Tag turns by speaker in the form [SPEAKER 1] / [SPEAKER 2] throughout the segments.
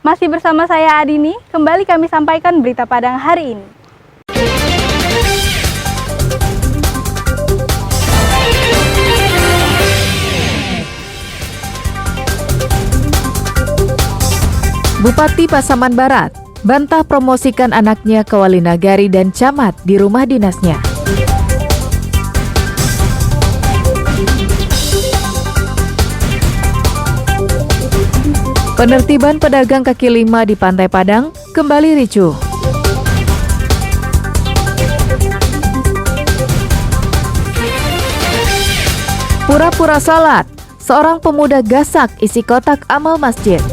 [SPEAKER 1] Masih bersama saya Adini, kembali kami sampaikan berita Padang hari ini.
[SPEAKER 2] Bupati Pasaman Barat bantah promosikan anaknya ke wali nagari dan camat di rumah dinasnya. Penertiban pedagang kaki lima di Pantai Padang kembali ricuh. Pura-pura salat, seorang pemuda gasak isi kotak amal masjid.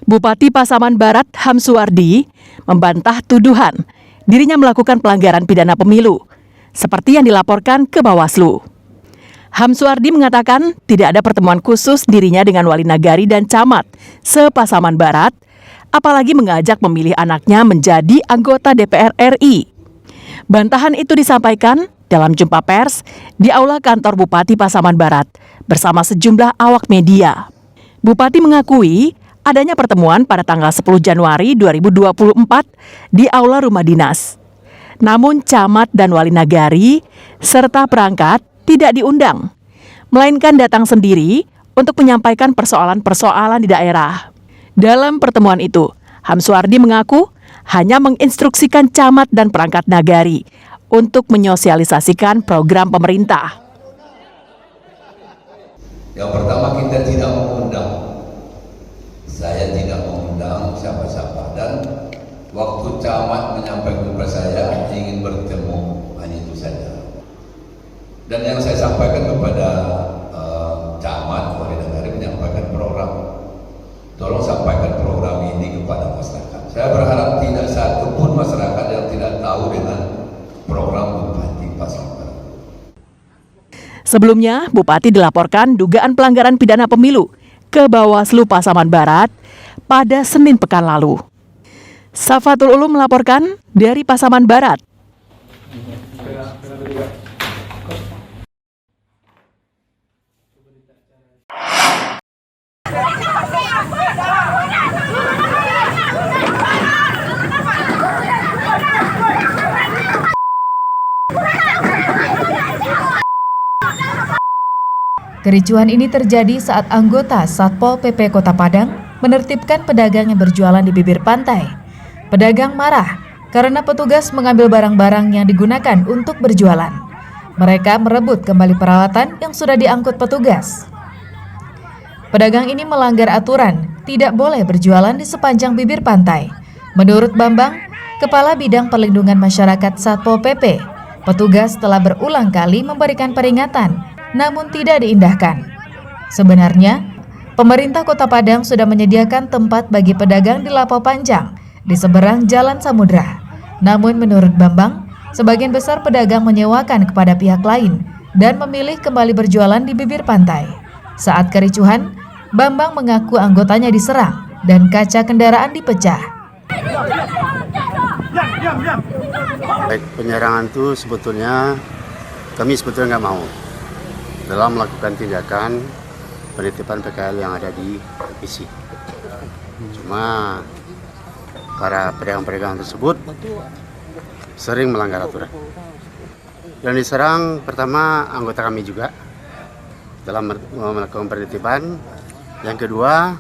[SPEAKER 2] Bupati Pasaman Barat Hamsuwardi membantah tuduhan dirinya melakukan pelanggaran pidana pemilu seperti yang dilaporkan ke Bawaslu. Hamsuwardi mengatakan tidak ada pertemuan khusus dirinya dengan wali nagari dan camat se-Pasaman Barat, apalagi mengajak memilih anaknya menjadi anggota DPR RI. Bantahan itu disampaikan dalam jumpa pers di aula kantor Bupati Pasaman Barat bersama sejumlah awak media. Bupati mengakui adanya pertemuan pada tanggal 10 Januari 2024 di aula rumah dinas. Namun camat dan wali nagari serta perangkat tidak diundang, melainkan datang sendiri untuk menyampaikan persoalan-persoalan di daerah. Dalam pertemuan itu, Hamsuwardi mengaku hanya menginstruksikan camat dan perangkat nagari untuk menyosialisasikan program pemerintah.
[SPEAKER 3] Yang pertama, kita tidak mengundang. Saya tidak mengundang siapa-siapa, dan waktu camat menyampaikan kepada saya ingin bertemu, hanya itu saja. Dan yang saya sampaikan kepada camat wali nagari menyampaikan program. Tolong sampaikan program ini kepada masyarakat. Saya berharap tidak satu pun masyarakat yang tidak tahu dengan program Bupati Pasaman Barat.
[SPEAKER 2] Sebelumnya, Bupati dilaporkan dugaan pelanggaran pidana pemilu ke Bawaslu Pasaman Barat pada Senin pekan lalu. Safatul Ulum melaporkan dari Pasaman Barat. Kericuhan ini terjadi saat anggota Satpol PP Kota Padang menertibkan pedagang yang berjualan di bibir pantai. Pedagang marah karena petugas mengambil barang-barang yang digunakan untuk berjualan. Mereka merebut kembali peralatan yang sudah diangkut petugas. Pedagang ini melanggar aturan, tidak boleh berjualan di sepanjang bibir pantai. Menurut Bambang, Kepala Bidang Perlindungan Masyarakat Satpol PP, petugas telah berulang kali memberikan peringatan, namun tidak diindahkan. Sebenarnya, pemerintah Kota Padang sudah menyediakan tempat bagi pedagang di Lapo Panjang, di seberang Jalan Samudra. Namun menurut Bambang, sebagian besar pedagang menyewakan kepada pihak lain dan memilih kembali berjualan di bibir pantai. Saat kericuhan, Bambang mengaku anggotanya diserang dan kaca kendaraan dipecah.
[SPEAKER 4] Baik, penyerangan itu sebetulnya kami nggak mau dalam melakukan tindakan penitipan PKL yang ada di isi. Cuma para pedagang-pedagang tersebut sering melanggar aturan. Dan diserang pertama anggota kami juga dalam melakukan penitipan. Yang kedua,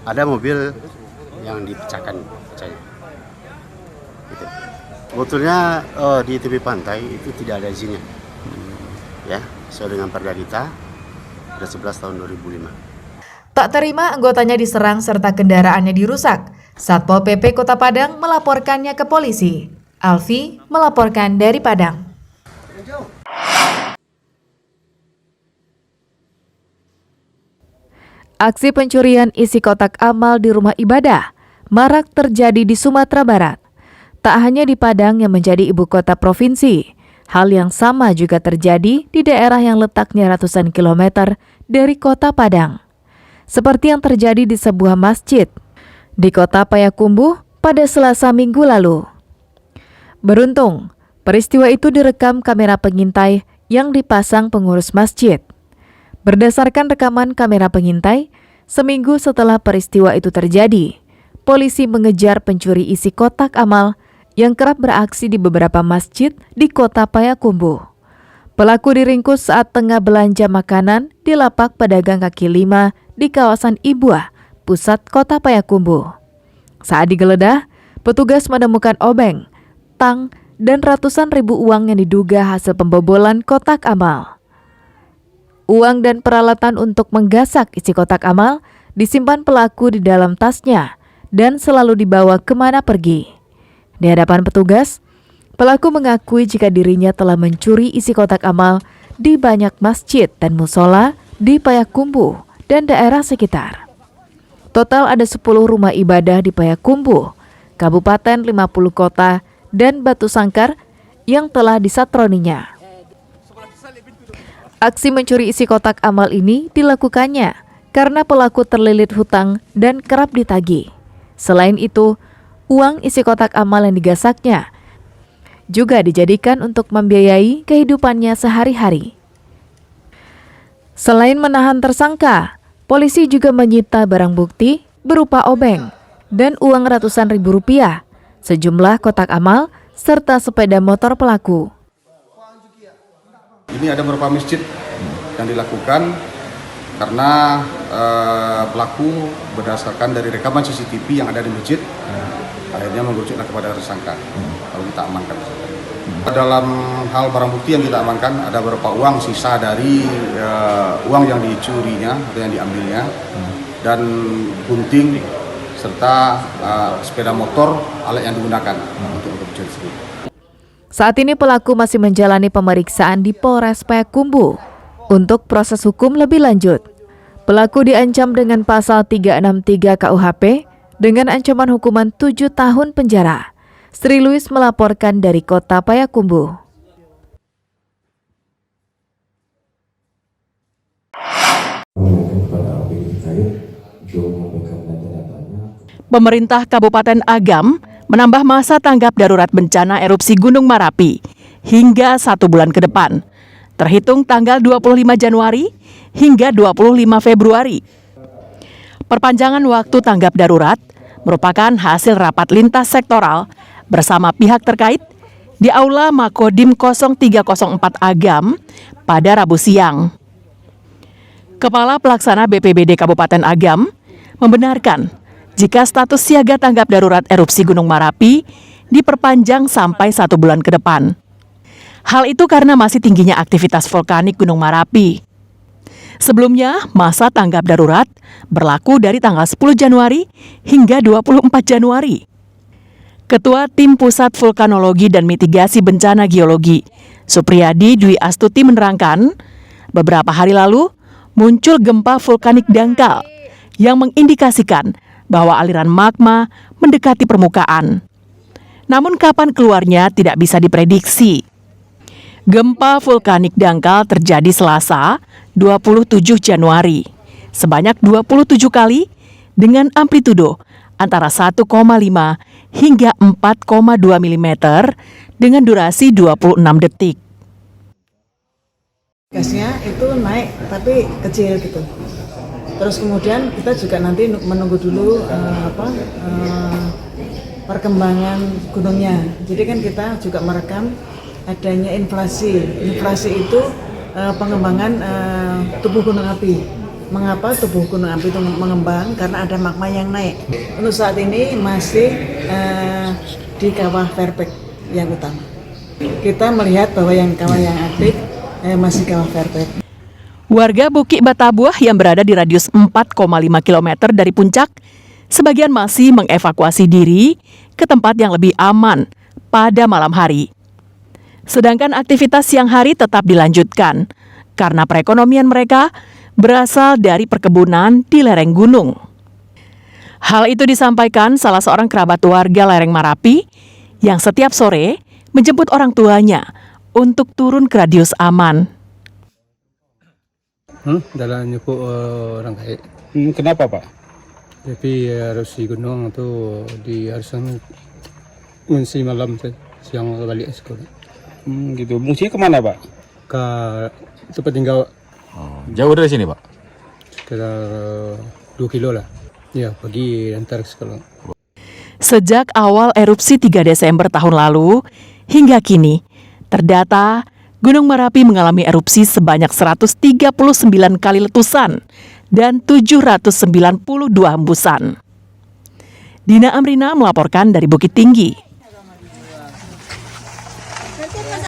[SPEAKER 4] ada mobil yang dipecahkan kacanya. Gitu. Sebetulnya di tepi pantai itu tidak ada izinnya. Ya, sesuai dengan Perda Dita 11 tahun 2005.
[SPEAKER 2] Tak terima anggotanya diserang serta kendaraannya dirusak, Satpol PP Kota Padang melaporkannya ke polisi. Alfi melaporkan dari Padang. Aksi pencurian isi kotak amal di rumah ibadah marak terjadi di Sumatera Barat. Tak hanya di Padang yang menjadi ibu kota provinsi, hal yang sama juga terjadi di daerah yang letaknya ratusan kilometer dari kota Padang. Seperti yang terjadi di sebuah masjid.
[SPEAKER 5] di kota Payakumbuh pada Selasa minggu lalu. Beruntung, peristiwa itu direkam kamera pengintai yang dipasang pengurus masjid. Berdasarkan rekaman kamera pengintai, seminggu setelah peristiwa itu terjadi, polisi mengejar pencuri isi kotak amal yang kerap beraksi di beberapa masjid di kota Payakumbuh. Pelaku diringkus saat tengah belanja makanan di lapak pedagang kaki lima di kawasan Ibuah, pusat kota Payakumbuh. Saat digeledah, petugas menemukan obeng, tang, dan ratusan ribu uang yang diduga hasil pembobolan kotak amal. Uang dan peralatan untuk menggasak isi kotak amal disimpan pelaku di dalam tasnya dan selalu dibawa kemana pergi. Di hadapan petugas, pelaku mengakui jika dirinya telah mencuri isi kotak amal di banyak masjid dan musola di Payakumbuh dan daerah sekitar. Total ada 10 rumah ibadah di Payakumbuh, Kabupaten 50 kota, dan Batu Sangkar yang telah disatroninya. Aksi mencuri isi kotak amal ini dilakukannya karena pelaku terlilit hutang dan kerap ditagih. Selain itu, uang isi kotak amal yang digasaknya juga dijadikan untuk membiayai kehidupannya sehari-hari. Selain menahan tersangka, polisi juga menyita barang bukti berupa obeng dan uang ratusan ribu rupiah, sejumlah kotak amal, serta sepeda motor pelaku.
[SPEAKER 6] Ini ada beberapa masjid yang dilakukan karena pelaku berdasarkan dari rekaman CCTV yang ada di masjid, akhirnya mengerucutlah kepada tersangka, lalu kita amankan. Dalam hal barang bukti yang kita amankan ada beberapa uang sisa dari uang yang dicurinya atau yang diambilnya, dan gunting serta sepeda motor alat yang digunakan untuk mencuri tersebut.
[SPEAKER 5] Saat ini pelaku masih menjalani pemeriksaan di Polres Payakumbuh untuk proses hukum lebih lanjut. Pelaku diancam dengan pasal 363 KUHP dengan ancaman hukuman 7 tahun penjara. Sri Louis melaporkan dari kota Payakumbuh.
[SPEAKER 2] Pemerintah Kabupaten Agam menambah masa tanggap darurat bencana erupsi Gunung Marapi hingga 1 bulan ke depan, terhitung tanggal 25 Januari hingga 25 Februari. Perpanjangan waktu tanggap darurat merupakan hasil rapat lintas sektoral bersama pihak terkait di Aula Makodim 0304 Agam pada Rabu siang. Kepala Pelaksana BPBD Kabupaten Agam membenarkan jika status siaga tanggap darurat erupsi Gunung Marapi diperpanjang sampai 1 bulan ke depan. Hal itu karena masih tingginya aktivitas vulkanik Gunung Marapi. Sebelumnya, masa tanggap darurat berlaku dari tanggal 10 Januari hingga 24 Januari. Ketua Tim Pusat Vulkanologi dan Mitigasi Bencana Geologi, Supriyadi Dwi Astuti menerangkan, beberapa hari lalu muncul gempa vulkanik dangkal yang mengindikasikan bahwa aliran magma mendekati permukaan. Namun kapan keluarnya tidak bisa diprediksi. Gempa vulkanik dangkal terjadi Selasa, 27 Januari, sebanyak 27 kali dengan amplitudo antara 1,5 hingga 4,2 mm dengan durasi 26 detik.
[SPEAKER 7] Gasnya itu naik tapi kecil gitu. Terus kemudian kita juga nanti menunggu dulu perkembangan gunungnya. Jadi kan kita juga merekam adanya inflasi. Inflasi itu pengembangan tubuh gunung api. Mengapa tubuh gunung api itu mengembang? Karena ada magma yang naik. Untuk saat ini masih di kawah Fairpeak yang utama. Kita melihat bahwa yang kawah yang aktif masih kawah Fairpeak.
[SPEAKER 2] Warga Bukit Batabuah yang berada di radius 4,5 km dari puncak, sebagian masih mengevakuasi diri ke tempat yang lebih aman pada malam hari. Sedangkan aktivitas siang hari tetap dilanjutkan karena perekonomian mereka berasal dari perkebunan di lereng gunung. Hal itu disampaikan salah seorang kerabat warga lereng Marapi yang setiap sore menjemput orang tuanya untuk turun ke radius aman.
[SPEAKER 8] Jalannya kok orang kaya.
[SPEAKER 6] Kenapa Pak?
[SPEAKER 8] Tapi erupsi gunung itu harusnya mengisi malam siang balik sekolah.
[SPEAKER 9] Gitu. Fungsinya kemana, Pak?
[SPEAKER 8] Ke tempat tinggal
[SPEAKER 9] Jauh dari sini, Pak?
[SPEAKER 8] sekitar 2 kilo lah. Ya, pagi antar sekolah.
[SPEAKER 2] Sejak awal erupsi 3 Desember tahun lalu hingga kini, terdata Gunung Merapi mengalami erupsi sebanyak 139 kali letusan dan 792 hembusan. Dina Amrina melaporkan dari Bukit Tinggi.